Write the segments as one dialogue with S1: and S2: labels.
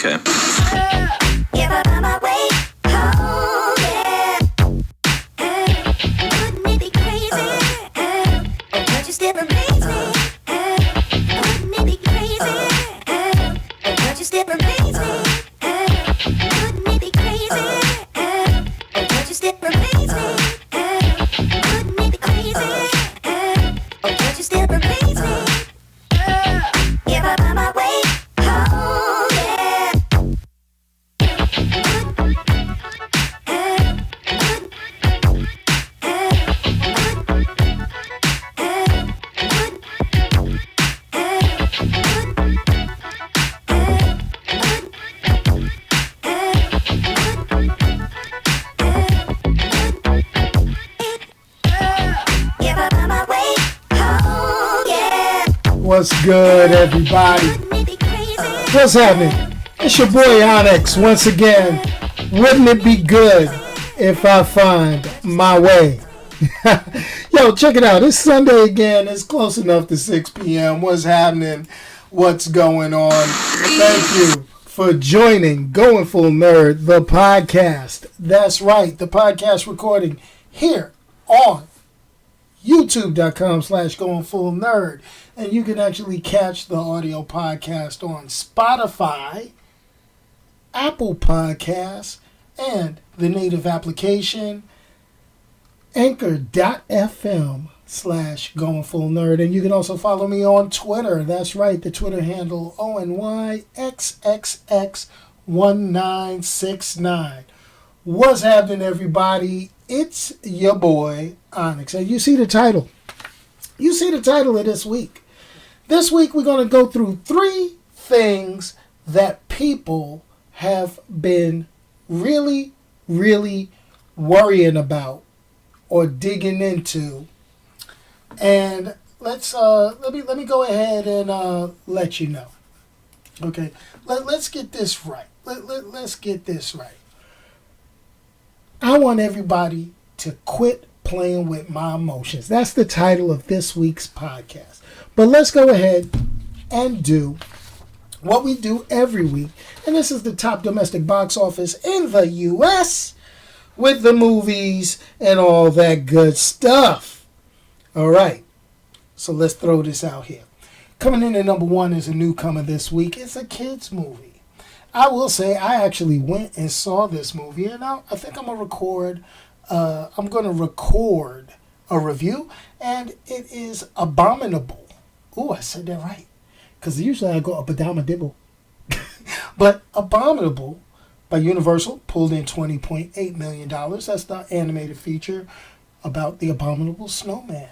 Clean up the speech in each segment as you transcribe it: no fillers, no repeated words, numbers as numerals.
S1: Okay.
S2: If I find my way home, yeah. Wouldn't it be crazy? Don't you still amaze me? Wouldn't it be crazy? Don't you still amaze me? Wouldn't it be crazy? Don't you still amaze me? Wouldn't it be crazy? Don't you still amaze me? If I find my way home, yeah. If I find my way home, yeah.
S3: What's good, everybody?
S2: Wouldn't it be crazy?
S3: What's happening? It's your boy Onyx once again. Wouldn't it be good if I find my way? Yo, check it out. It's Sunday again. It's close enough to 6 p.m. What's happening? What's going on? Thank you for joining Going Full Nerd, the podcast. That's right, the podcast recording here on youtube.com/goingfullnerd. And you can actually catch the audio podcast on Spotify, Apple Podcasts, and the native application, anchor.fm/goingfullnerd. And you can also follow me on Twitter. That's right, the Twitter handle ONYXXX1969. What's happening, everybody? It's your boy Onyx. And you see the title. You see the title of this week. This week we're going to go through 3 things that people have been really, really worrying about or digging into. And let me go ahead and let you know. Okay, let's get this right. Let's get this right. I want everybody to quit playing with my emotions. That's the title of this week's podcast. But let's go ahead and do what we do every week. And this is the top domestic box office in the U.S. with the movies and all that good stuff. All right. So let's throw this out here. Coming in at number 1 is a newcomer this week. It's a kids movie. I will say I actually went and saw this movie, and I think I'm going to record a review, and it is Abominable. Ooh, I said that right. Because usually I go Abominable. But Abominable by Universal pulled in $20.8 million. That's the animated feature about the abominable snowman.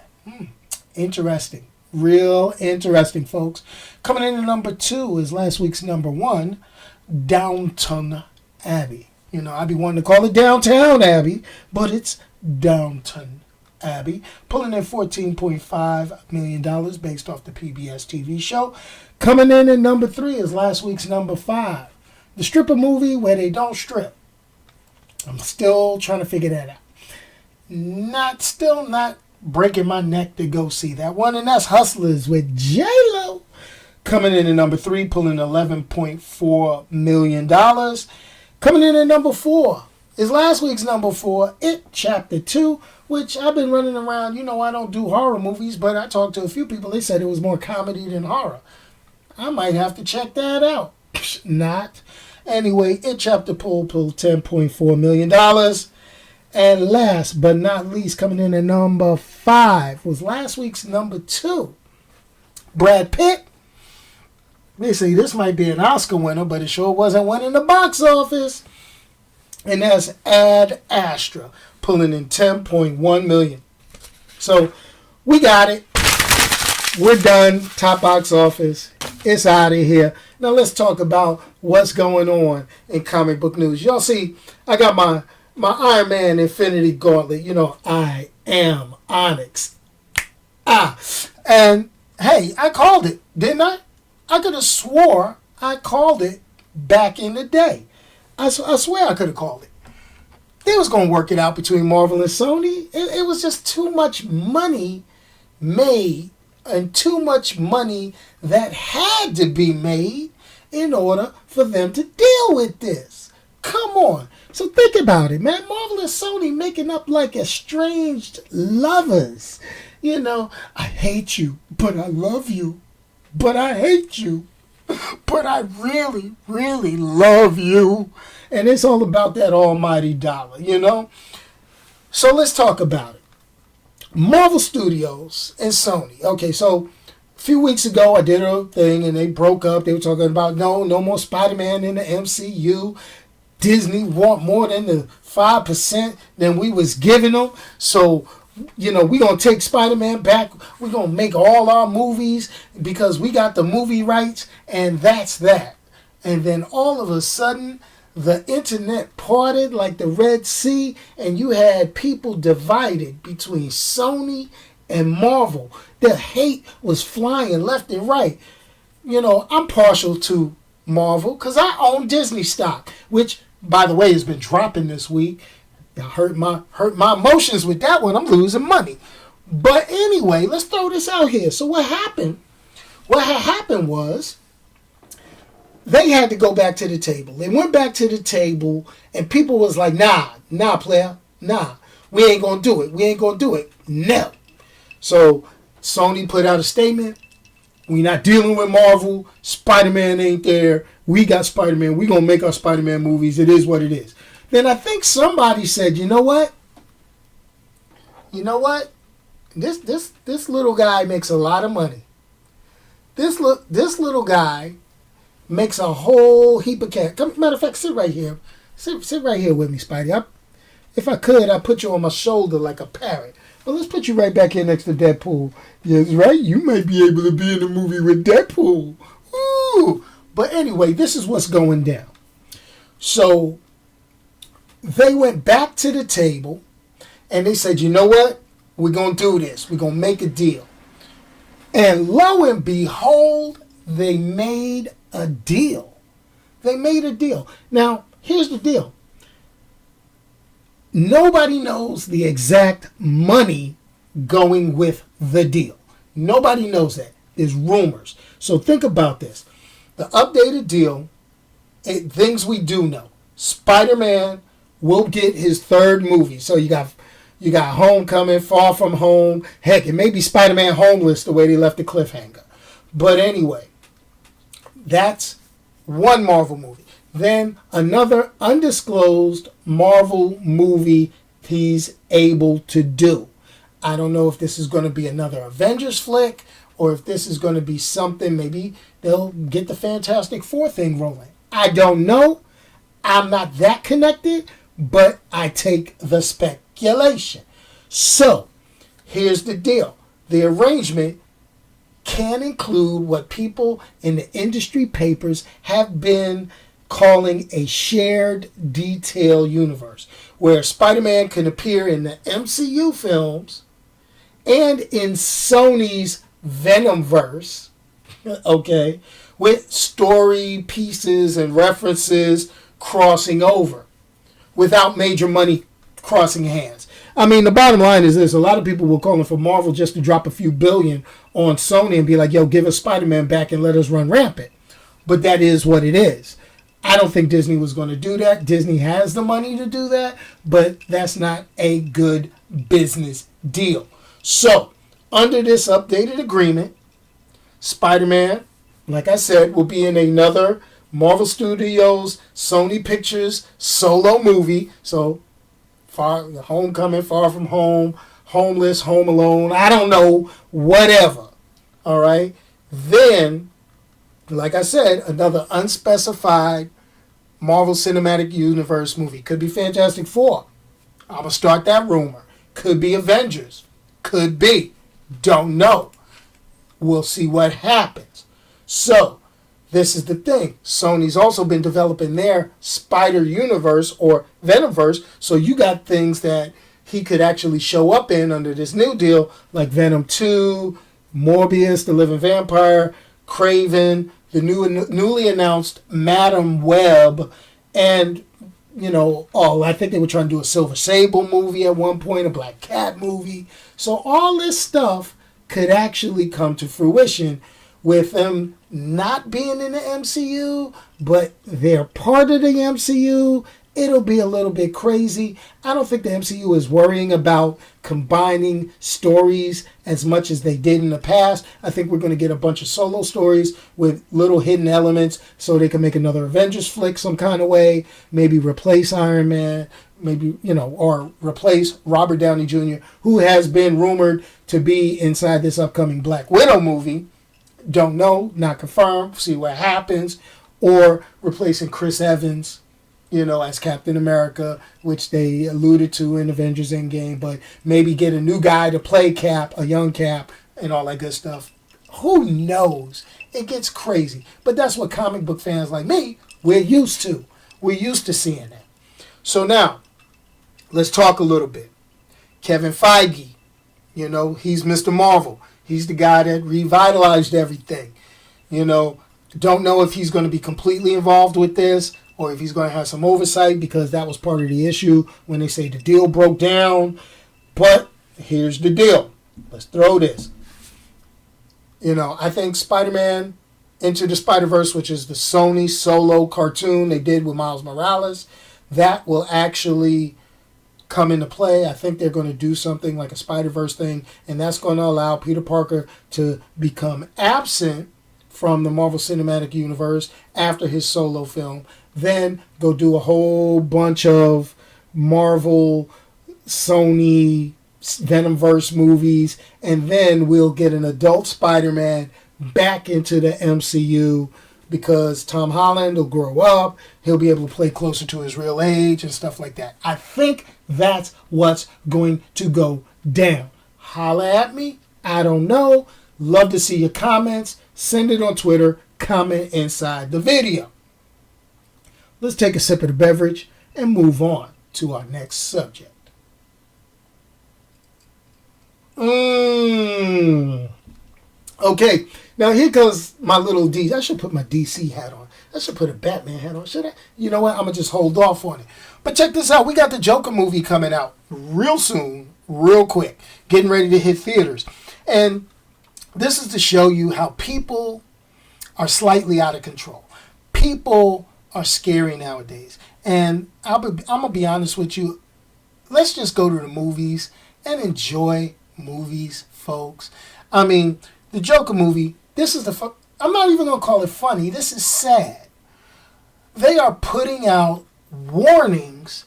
S3: Interesting. Real interesting, folks. Coming in at number 2 is last week's number 1, Downton Abbey. You know, I be wanting to call it Downtown Abbey, but it's Downton Abbey. Pulling in $14.5 million based off the PBS TV show. Coming in at number 3 is last week's number 5, the stripper movie where they don't strip. I'm still trying to figure that out. Not breaking my neck to go see that one, and that's Hustlers with J-Lo. Coming in at number 3, pulling $11.4 million. Coming in at number 4 is last week's number 4, It Chapter 2, which I've been running around. You know, I don't do horror movies, but I talked to a few people. They said it was more comedy than horror. I might have to check that out. Not. Anyway, It Chapter pulled $10.4 million. And last but not least, coming in at number 5 was last week's number 2, Brad Pitt. They say this might be an Oscar winner, but it sure wasn't winning the box office. And that's Ad Astra, pulling in $10.1 million. So we got it. We're done. Top box office. It's out of here. Now let's talk about what's going on in comic book news. Y'all see, I got my Iron Man Infinity Gauntlet. You know, I am Onyx. And hey, I called it, didn't I? I could have swore I called it back in the day. I swear I could have called it. They was going to work it out between Marvel and Sony. It was just too much money made and too much money that had to be made in order for them to deal with this. Come on. So think about it, man. Marvel and Sony making up like estranged lovers. You know, I hate you, but I love you. But I hate you. But I really, really love you. And it's all about that almighty dollar, you know? So let's talk about it. Marvel Studios and Sony. Okay, so a few weeks ago I did a thing and they broke up. They were talking about no more Spider-Man in the MCU. Disney want more than the 5% than we was giving them. So, you know, we're going to take Spider-Man back. We're going to make all our movies because we got the movie rights, and that's that. And then all of a sudden, the internet parted like the Red Sea, and you had people divided between Sony and Marvel. The hate was flying left and right. You know, I'm partial to Marvel because I own Disney stock, which, by the way, has been dropping this week. I hurt my emotions with that one. I'm losing money. But anyway, let's throw this out here. So what happened? What had happened was they had to go back to the table. They went back to the table, and people was like, nah, player, nah. We ain't going to do it. We ain't going to do it. No. So Sony put out a statement. We not dealing with Marvel. Spider-Man ain't there. We got Spider-Man. We going to make our Spider-Man movies. It is what it is. Then I think somebody said, you know what? This little guy makes a lot of money. This little guy makes a whole heap of cash. Matter of fact, sit right here. Sit right here with me, Spidey. If I could, I'd put you on my shoulder like a parrot. But let's put you right back here next to Deadpool. Yes, right? You might be able to be in a movie with Deadpool. Ooh. But anyway, this is what's going down. So they went back to the table and they said, you know what? We're going to do this. We're going to make a deal. And lo and behold, they made a deal. They made a deal. Now, here's the deal. Nobody knows the exact money going with the deal. Nobody knows that. There's rumors. So think about this. The updated deal, things we do know. Spider-Man will get his third movie. So you got Homecoming, Far From Home. Heck, it may be Spider-Man Homeless the way they left the cliffhanger. But anyway, that's one Marvel movie. Then another undisclosed Marvel movie he's able to do. I don't know if this is going to be another Avengers flick or if this is going to be something, maybe they'll get the Fantastic Four thing rolling. I don't know. I'm not that connected, but I take the speculation. So, here's the deal. The arrangement can include what people in the industry papers have been calling a shared detail universe, where Spider-Man can appear in the MCU films and in Sony's Venomverse, okay, with story pieces and references crossing over without major money crossing hands. I mean, the bottom line is this. A lot of people were calling for Marvel just to drop a few billion on Sony and be like, yo, give us Spider-Man back and let us run rampant. But that is what it is. I don't think Disney was going to do that. Disney has the money to do that, but that's not a good business deal. So, under this updated agreement, Spider-Man, like I said, will be in another Marvel Studios, Sony Pictures solo movie. So, Homecoming, Far From Home, Homeless, Home Alone, I don't know, whatever. All right? Then, like I said, another unspecified Marvel Cinematic Universe movie. Could be Fantastic Four. I'm going to start that rumor. Could be Avengers. Could be. Don't know. We'll see what happens. So, this is the thing. Sony's also been developing their Spider-Universe or Venomverse, so you got things that he could actually show up in under this new deal, like Venom 2, Morbius, the Living Vampire, Craven, the newly announced Madam Web, and, I think they were trying to do a Silver Sable movie at one point, a Black Cat movie. So all this stuff could actually come to fruition with them not being in the MCU, but they're part of the MCU. It'll be a little bit crazy. I don't think the MCU is worrying about combining stories as much as they did in the past. I think we're going to get a bunch of solo stories with little hidden elements so they can make another Avengers flick some kind of way. Maybe replace Iron Man, maybe, or replace Robert Downey Jr., who has been rumored to be inside this upcoming Black Widow movie. Don't know, not confirmed, see what happens. Or replacing Chris Evans, as Captain America, which they alluded to in Avengers Endgame, but maybe get a new guy to play Cap, a young Cap, and all that good stuff. Who knows? It gets crazy. But that's what comic book fans like me, we're used to. We're used to seeing that. So now, let's talk a little bit. Kevin Feige, he's Mr. Marvel. He's the guy that revitalized everything. Don't know if he's going to be completely involved with this, or if he's going to have some oversight, because that was part of the issue when they say the deal broke down. But here's the deal. Let's throw this. I think Spider-Man Into the Spider-Verse, which is the Sony solo cartoon they did with Miles Morales, that will actually come into play. I think they're going to do something like a Spider-Verse thing, and that's going to allow Peter Parker to become absent from the Marvel Cinematic Universe after his solo film, then go do a whole bunch of Marvel, Sony, Venomverse movies, and then we'll get an adult Spider-Man back into the MCU because Tom Holland will grow up, he'll be able to play closer to his real age and stuff like that. I think that's what's going to go down. Holla at me. I don't know. Love to see your comments. Send it on Twitter. Comment inside the video. Let's take a sip of the beverage and move on to our next subject. Okay, now here goes my little D. I should put my DC hat on. I should put a Batman hat on. Should I? You know what? I'm going to just hold off on it. But check this out. We got the Joker movie coming out real soon, real quick. Getting ready to hit theaters. And this is to show you how people are slightly out of control. People are scary nowadays. And I'm going to be honest with you. Let's just go to the movies and enjoy movies, folks. I mean, the Joker movie, this is I'm not even going to call it funny. This is sad. They are putting out warnings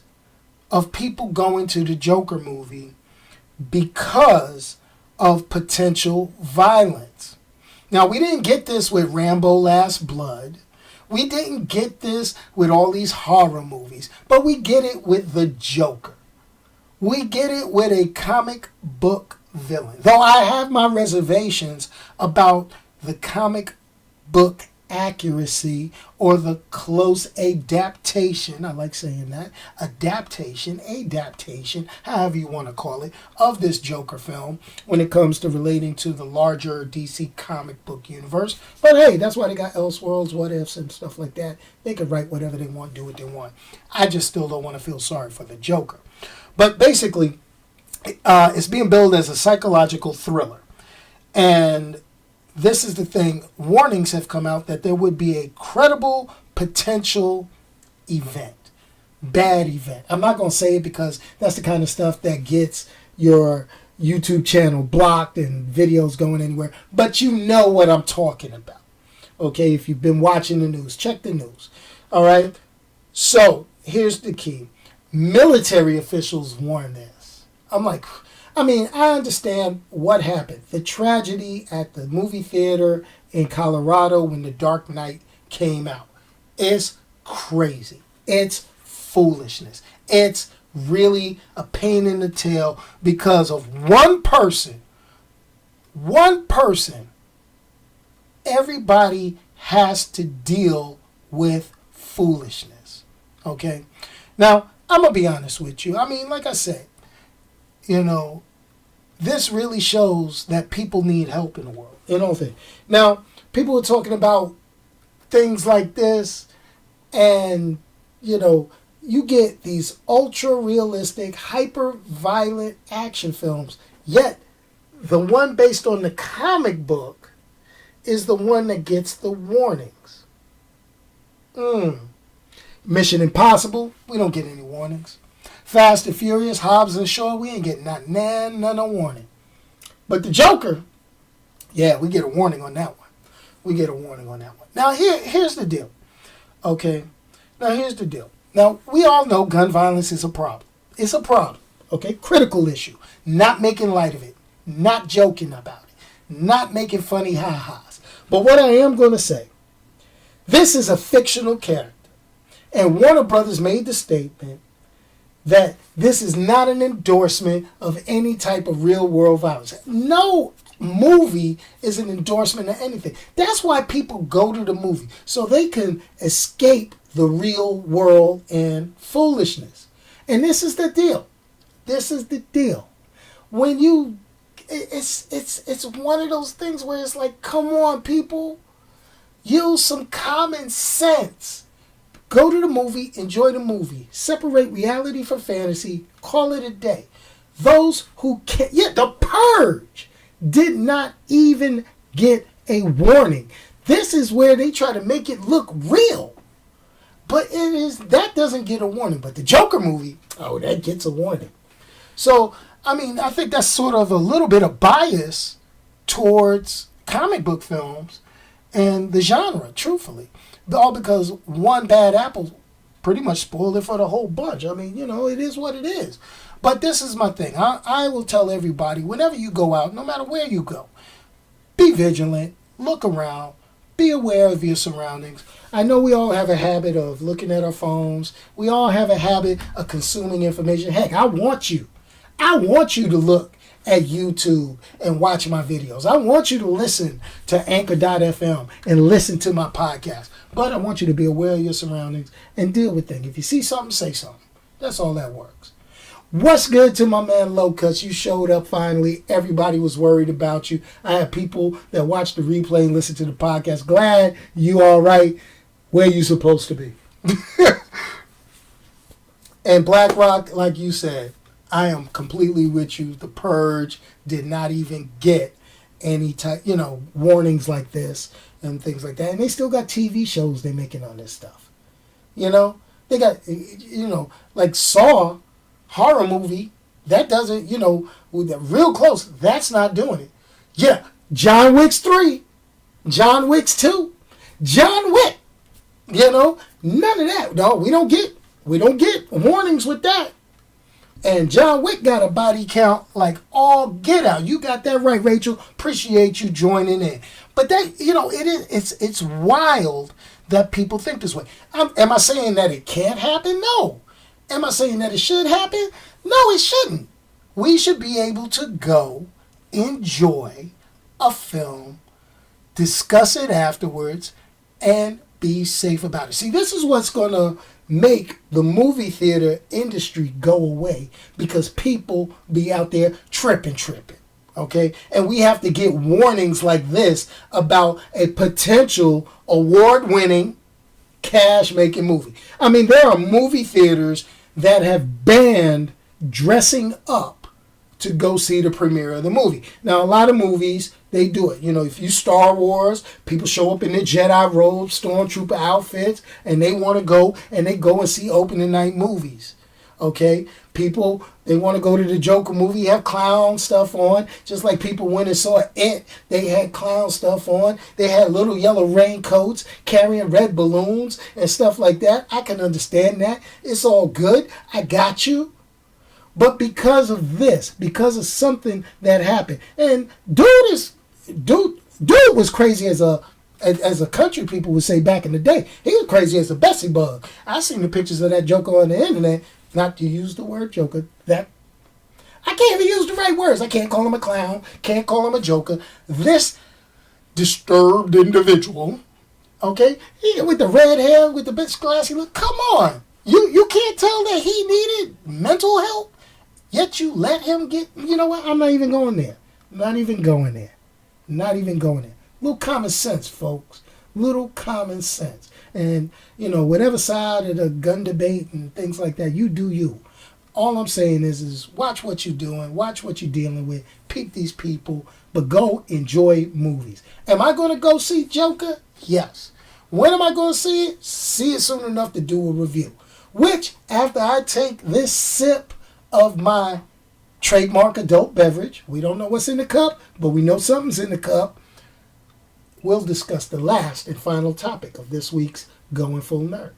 S3: of people going to the Joker movie because of potential violence. Now, we didn't get this with Rambo Last Blood. We didn't get this with all these horror movies. But we get it with the Joker. We get it with a comic book villain. Though I have my reservations about the comic book accuracy or the close adaptation, I like saying that, adaptation, however you want to call it, of this Joker film when it comes to relating to the larger DC comic book universe. But hey, that's why they got Elseworlds, What Ifs, and stuff like that. They can write whatever they want, do what they want. I just still don't want to feel sorry for the Joker. But basically, it's being billed as a psychological thriller. And this is the thing. Warnings have come out that there would be a credible potential event. Bad event. I'm not going to say it because that's the kind of stuff that gets your YouTube channel blocked and videos going anywhere. But you know what I'm talking about. Okay, if you've been watching the news, check the news. All right? So, here's the key. Military officials warn this. I understand what happened. The tragedy at the movie theater in Colorado when The Dark Knight came out. It's crazy. It's foolishness. It's really a pain in the tail because of one person. One person. Everybody has to deal with foolishness. Okay? Now, I'm going to be honest with you. I mean, like I said, this really shows that people need help in the world. Now, people are talking about things like this, and, you get these ultra-realistic, hyper-violent action films, yet the one based on the comic book is the one that gets the warnings. Mission Impossible, we don't get any warnings. Fast and Furious, Hobbs and Shaw, we ain't getting none of warning. But the Joker, yeah, we get a warning on that one. We get a warning on that one. Now, here's the deal. Okay? Now, here's the deal. Now, we all know gun violence is a problem. It's a problem. Okay? Critical issue. Not making light of it. Not joking about it. Not making funny ha-has. But what I am going to say, this is a fictional character. And Warner Brothers made the statement that this is not an endorsement of any type of real-world violence. No movie is an endorsement of anything. That's why people go to the movie, so they can escape the real world and foolishness. And this is the deal. This is the deal. When you, it's one of those things where it's like, come on, people, use some common sense. Go to the movie, enjoy the movie. Separate reality from fantasy. Call it a day. Those who can't... Yeah, The Purge did not even get a warning. This is where they try to make it look real. But that doesn't get a warning. But the Joker movie, oh, that gets a warning. So, I mean, I think that's sort of a little bit of bias towards comic book films and the genre, truthfully. All because one bad apple pretty much spoiled it for the whole bunch. I mean, it is what it is. But this is my thing. I will tell everybody, whenever you go out, no matter where you go, be vigilant, look around, be aware of your surroundings. I know we all have a habit of looking at our phones. We all have a habit of consuming information. Heck, I want you to look at YouTube and watch my videos. I want you to listen to Anchor.fm and listen to my podcast. But I want you to be aware of your surroundings and deal with things. If you see something, say something. That's all that works. What's good to my man Low Cuts? You showed up finally. Everybody was worried about you. I had people that watched the replay and listened to the podcast. Glad you all right where you supposed to be. And Black Rock, like you said, I am completely with you. The Purge did not even get any type, warnings like this and things like that. And they still got TV shows they're making on this stuff. They got, like Saw, horror movie, that doesn't, with that real close, that's not doing it. Yeah, John Wick's 3, John Wick's 2, John Wick, none of that. No, we don't get warnings with that. And John Wick got a body count like all get out. You got that right, Rachel. Appreciate you joining in. But that, it's wild that people think this way. Am I saying that it can't happen? No. Am I saying that it should happen? No, it shouldn't. We should be able to go enjoy a film, discuss it afterwards, and be safe about it. See, this is what's going to make the movie theater industry go away, because people be out there tripping. Okay? And we have to get warnings like this about a potential award-winning, cash-making movie. I mean, there are movie theaters that have banned dressing up to go see the premiere of the movie. Now, a lot of movies, they do it. If you Star Wars, people show up in their Jedi robes, Stormtrooper outfits, and they want to go, and they go and see opening night movies. Okay? People, they want to go to the Joker movie, have clown stuff on, just like people went and saw It. They had clown stuff on. They had little yellow raincoats, carrying red balloons and stuff like that. I can understand that. It's all good. I got you. But because of this, because of something that happened, and dude was crazy as a country people would say back in the day. He was crazy as a Bessie bug. I seen the pictures of that Joker on the internet. Not to use the word Joker. That I can't even use the right words. I can't call him a clown. Can't call him a joker. This disturbed individual, okay, with the red hair, with the bitch glassy look. Come on, you can't tell that he needed mental help. Yet you let him get, you know what? I'm not even going there. Not even going there. Little common sense, folks. Little common sense. And, whatever side of the gun debate and things like that, you do you. All I'm saying is watch what you're doing, watch what you're dealing with, peep these people, but go enjoy movies. Am I going to go see Joker? Yes. When am I going to see it? See it soon enough to do a review. Which, after I take this sip of my trademark adult beverage, we don't know what's in the cup, but we know something's in the cup, we'll discuss the last and final topic of this week's Going Full Nerd.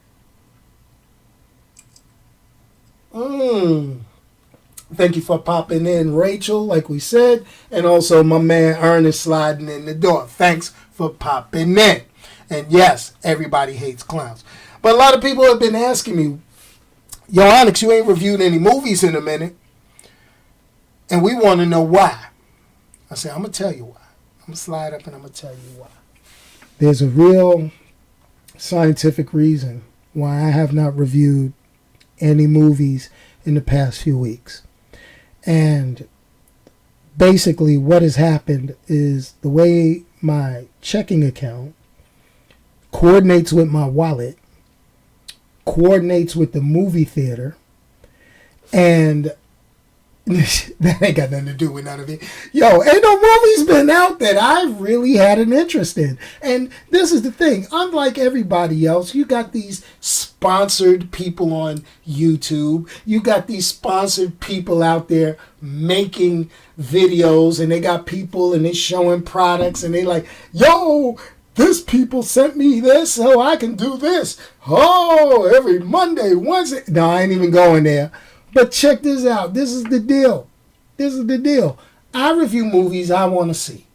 S3: Thank you for popping in, Rachel, like we said, and also my man Ernest sliding in the door. Thanks for popping in. And yes, everybody hates clowns. But a lot of people have been asking me, yo, Onyx, you ain't reviewed any movies in a minute, and we want to know why. I said, I'm going to tell you why. I'm going to slide up and I'm going to tell you why. There's a real scientific reason why I have not reviewed any movies in the past few weeks. And basically what has happened is the way my checking account coordinates with my wallet, coordinates with the movie theater, and that ain't got nothing to do with none of it. Yo, ain't no movies been out that I really had an interest in. And this is the thing. Unlike everybody else, you got these sponsored people on YouTube. You got these sponsored people out there making videos, and they got people and they showing products, and they like, yo, this people sent me this so I can do this. Oh, every Monday, Wednesday. No, I ain't even going there. But check this out. This is the deal. This is the deal. I review movies I want to see.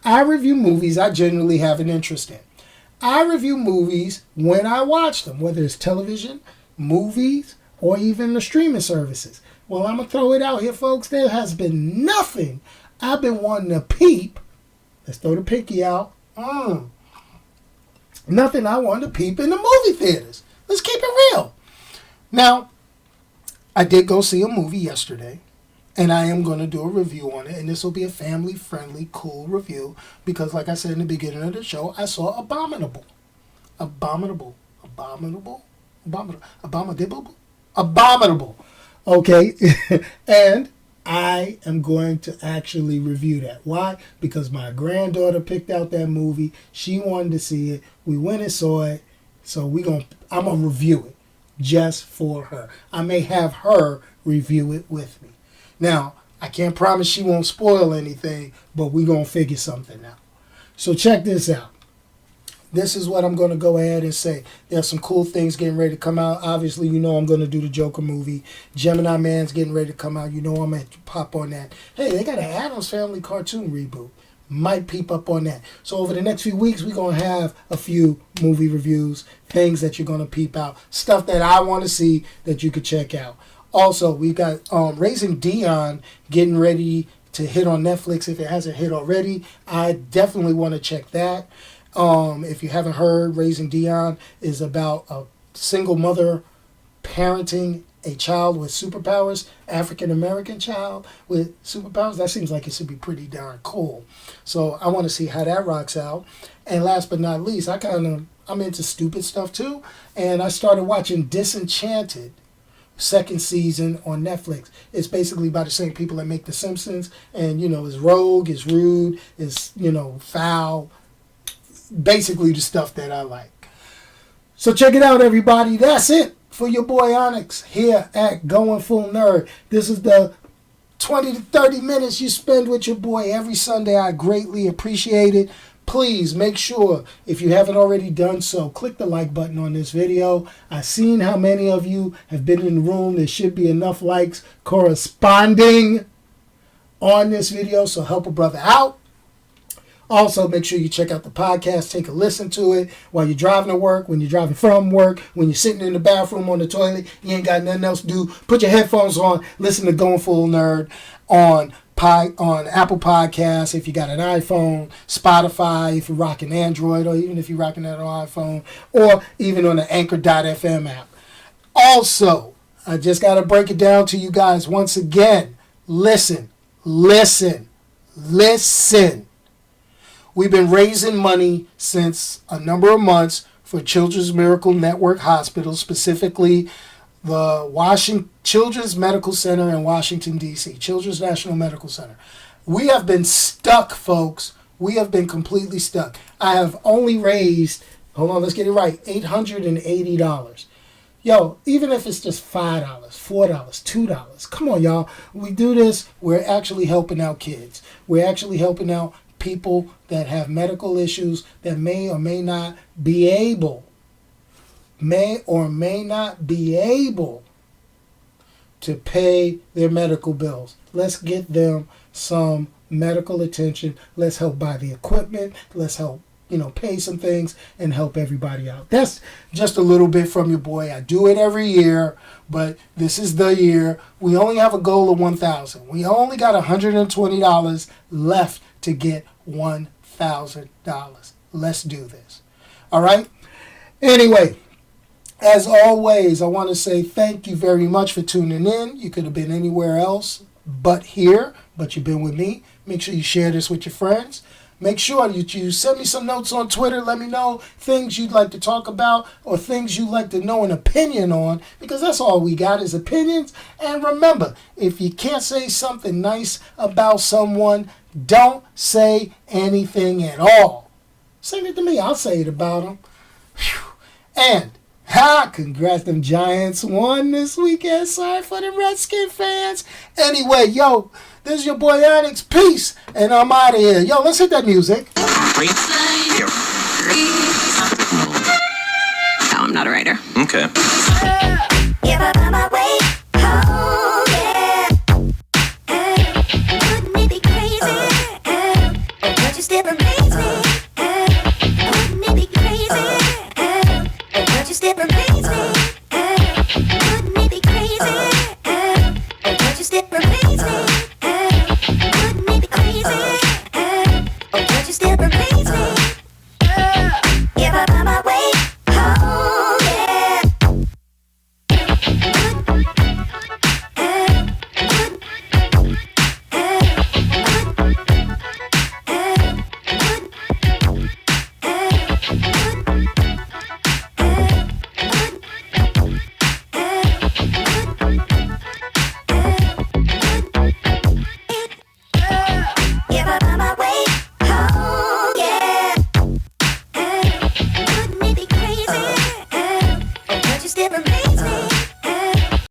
S3: I review movies I genuinely have an interest in. I review movies when I watch them, whether it's television, movies, or even the streaming services. Well, I'm going to throw it out here, folks. There has been nothing I've been wanting to peep. Let's throw the pinky out. Nothing I wanted to peep in the movie theaters. Let's keep it real. Now, I did go see a movie yesterday, and I am going to do a review on it, and this will be a family-friendly, cool review, because like I said in the beginning of the show, I saw Abominable. Abominable. Okay, and I am going to actually review that. Why? Because my granddaughter picked out that movie. She wanted to see it. We went and saw it, so I'm going to review it. Just for her. I may have her review it with me. Now, I can't promise she won't spoil anything, but we're going to figure something out. So check this out. This is what I'm going to go ahead and say. There's some cool things getting ready to come out. Obviously, you know I'm going to do the Joker movie. Gemini Man's getting ready to come out. You know I'm going to pop on that. Hey, they got an Addams Family cartoon reboot. Might peep up on that. So over the next few weeks, we're going to have a few movie reviews, things that you're going to peep out, stuff that I want to see that you could check out. Also, we got Raising Dion getting ready to hit on Netflix if it hasn't hit already. I definitely want to check that. If you haven't heard, Raising Dion is about a single mother parenting a child with superpowers, African-American child with superpowers. That seems like it should be pretty darn cool. So I want to see how that rocks out. And last but not least, I'm into stupid stuff too. And I started watching Disenchanted, second season on Netflix. It's basically by the same people that make The Simpsons. And, you know, it's rogue, it's rude, it's, you know, foul. Basically the stuff that I like. So check it out, everybody. That's it for your boy Onyx here at Going Full Nerd. This is the 20 to 30 minutes you spend with your boy every Sunday. I greatly appreciate it. Please make sure, if you haven't already done so, click the like button on this video. I've seen how many of you have been in the room. There should be enough likes corresponding on this video, so help a brother out. Also, make sure you check out the podcast. Take a listen to it while you're driving to work, when you're driving from work, when you're sitting in the bathroom on the toilet, you ain't got nothing else to do. Put your headphones on. Listen to Going Full Nerd on Apple Podcasts if you got an iPhone, Spotify if you're rocking Android, or even if you're rocking that on iPhone, or even on the Anchor.fm app. Also, I just got to break it down to you guys once again. Listen. We've been raising money since a number of months for Children's Miracle Network hospitals, specifically the Children's Medical Center in Washington, D.C., Children's National Medical Center. We have been stuck, folks. We have been completely stuck. I have only raised, hold on, let's get it right, $880. Yo, even if it's just $5, $4, $2, come on, y'all. We do this, we're actually helping out kids. We're actually helping out people that have medical issues that may or may not be able to pay their medical bills. Let's get them some medical attention. Let's help buy the equipment. Let's help, pay some things and help everybody out. That's just a little bit from your boy. I do it every year, but this is the year. We only have a goal of $1,000. We only got $120 left to get $1,000. Let's do this. All right? Anyway, as always, I want to say thank you very much for tuning in. You could have been anywhere else but here, but you've been with me. Make sure you share this with your friends. Make sure you send me some notes on Twitter. Let me know things you'd like to talk about or things you'd like to know an opinion on, because that's all we got is opinions. And remember, if you can't say something nice about someone, don't say anything at all. Send it to me. I'll say it about them. And congrats, them Giants won this weekend. Sorry for the Redskin fans. Anyway, yo, this is your boy Onyx. Peace, and I'm out of here. Yo, let's hit that music.
S1: No, I'm not a writer.
S2: Okay.